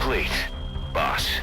complete, boss.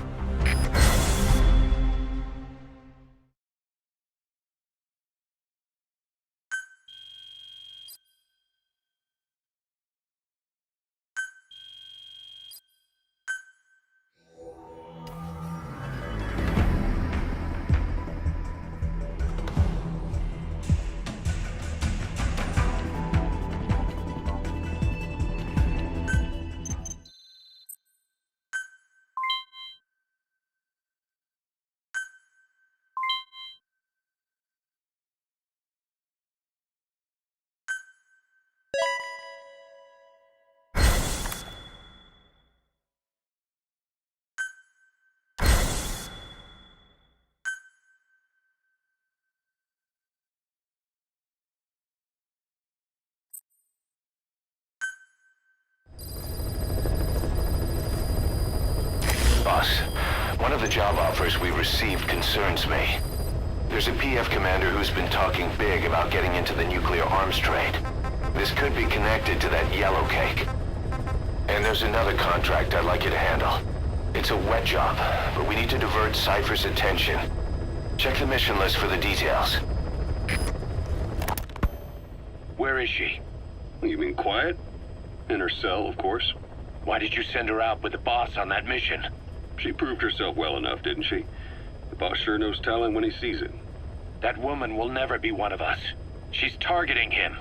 Boss, one of the job offers we received concerns me. There's a PF commander who's been talking big about getting into the nuclear arms trade. This could be connected to that yellow cake. And there's another contract I'd like you to handle. It's a wet job, but we need to divert Cypher's attention. Check the mission list for the details. Where is she? You mean quiet? In her cell, of course. Why did you send her out with the boss on that mission? She proved herself well enough, didn't she? The boss sure knows talent when he sees it. That woman will never be one of us. She's targeting him.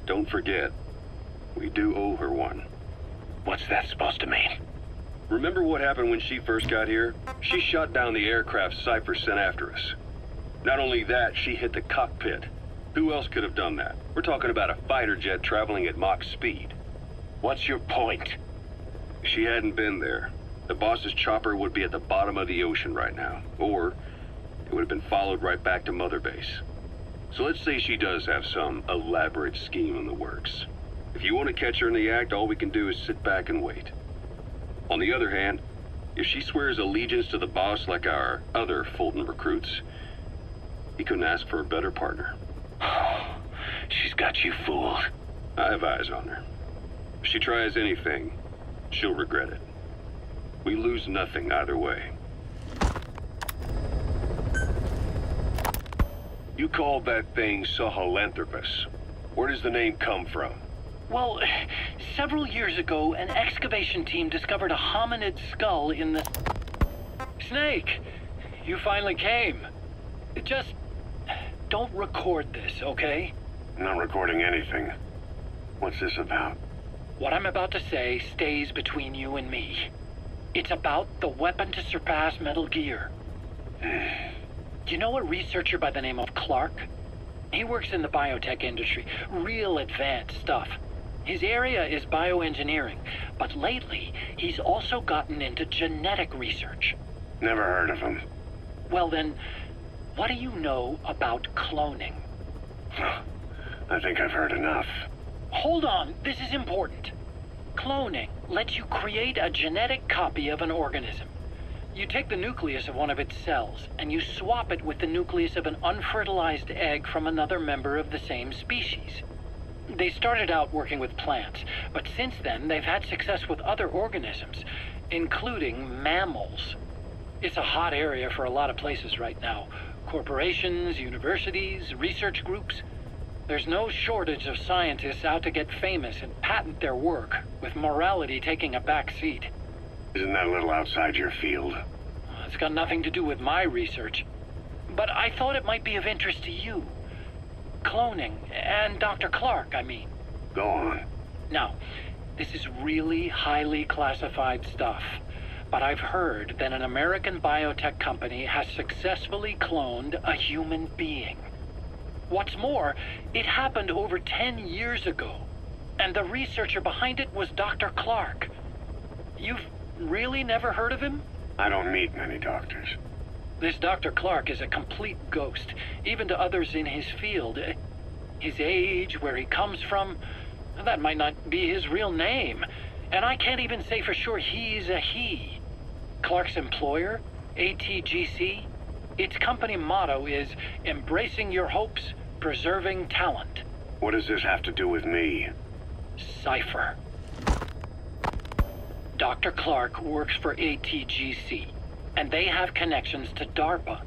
Don't forget, we do owe her one. What's that supposed to mean? Remember what happened when she first got here? She shot down the aircraft Cypher sent after us. Not only that, she hit the cockpit. Who else could have done that? We're talking about a fighter jet traveling at Mach speed. What's your point? If she hadn't been there, the boss's chopper would be at the bottom of the ocean right now. Or it would have been followed right back to Mother Base. So let's say she does have some elaborate scheme in the works. If you want to catch her in the act, all we can do is sit back and wait. On the other hand, if she swears allegiance to the boss like our other Fulton recruits, he couldn't ask for a better partner. She's got you fooled. I have eyes on her. If she tries anything, she'll regret it. We lose nothing either way. You called that thing Sahelanthropus. Where does the name come from? Well, several years ago, an excavation team discovered a hominid skull in the... Snake, you finally came. Just don't record this, okay? Not recording anything. What's this about? What I'm about to say stays between you and me. It's about the weapon to surpass Metal Gear. Do you know a researcher by the name of Clark? He works in the biotech industry. Real advanced stuff. His area is bioengineering, but lately he's also gotten into genetic research. Never heard of him. Well then, what do you know about cloning? I think I've heard enough. Hold on, this is important. Cloning lets you create a genetic copy of an organism. You take the nucleus of one of its cells, and you swap it with the nucleus of an unfertilized egg from another member of the same species. They started out working with plants, but since then they've had success with other organisms, including mammals. It's a hot area for a lot of places right now. Corporations, universities, research groups. There's no shortage of scientists out to get famous and patent their work, with morality taking a back seat. Isn't that a little outside your field? It's got nothing to do with my research. But I thought it might be of interest to you. Cloning, and Dr. Clark, I mean. Go on. Now, this is really highly classified stuff, but I've heard that an American biotech company has successfully cloned a human being. What's more, it happened over 10 years ago, and the researcher behind it was Dr. Clark. You've really never heard of him? I don't meet many doctors. This Dr. Clark is a complete ghost, even to others in his field. His age, where he comes from, that might not be his real name. And I can't even say for sure he's a he. Clark's employer, ATGC, its company motto is embracing your hopes, preserving talent. What does this have to do with me? Cypher. Dr. Clark works for ATGC, and they have connections to DARPA.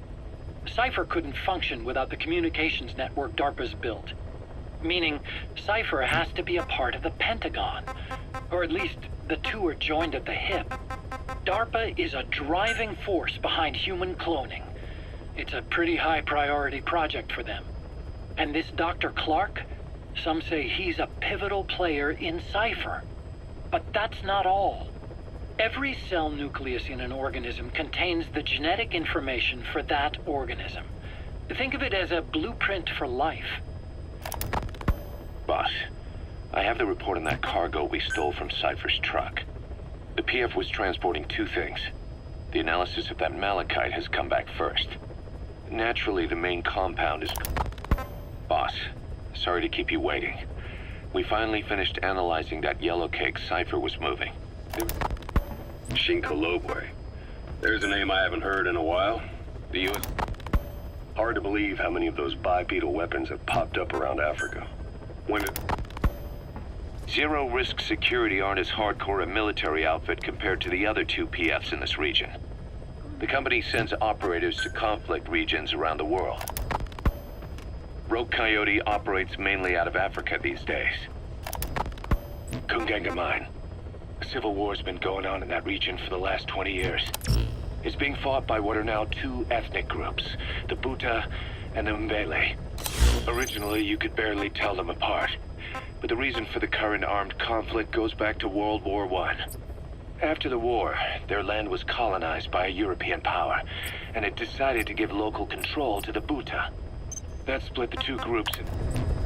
Cypher couldn't function without the communications network DARPA's built. Meaning, Cypher has to be a part of the Pentagon. Or at least, the two are joined at the hip. DARPA is a driving force behind human cloning. It's a pretty high priority project for them. And this Dr. Clark, some say he's a pivotal player in Cypher. But that's not all. Every cell nucleus in an organism contains the genetic information for that organism. Think of it as a blueprint for life. Boss, I have the report on that cargo we stole from Cypher's truck. The PF was transporting two things. The analysis of that malachite has come back first. Naturally, the main compound is... Boss, sorry to keep you waiting. We finally finished analyzing that yellow cake Cypher was moving. Shinkolobwe. There's a name I haven't heard in a while. The U.S. Hard to believe how many of those bipedal weapons have popped up around Africa. When it... Zero-risk security aren't as hardcore a military outfit compared to the other two PFs in this region. The company sends operators to conflict regions around the world. Rogue Coyote operates mainly out of Africa these days. Kunganga Mine. A civil war's been going on in that region for the last 20 years. It's being fought by what are now two ethnic groups, the Buta and the Mbele. Originally, you could barely tell them apart, but the reason for the current armed conflict goes back to World War I. After the war, their land was colonized by a European power, and it decided to give local control to the Buta. That split the two groups in...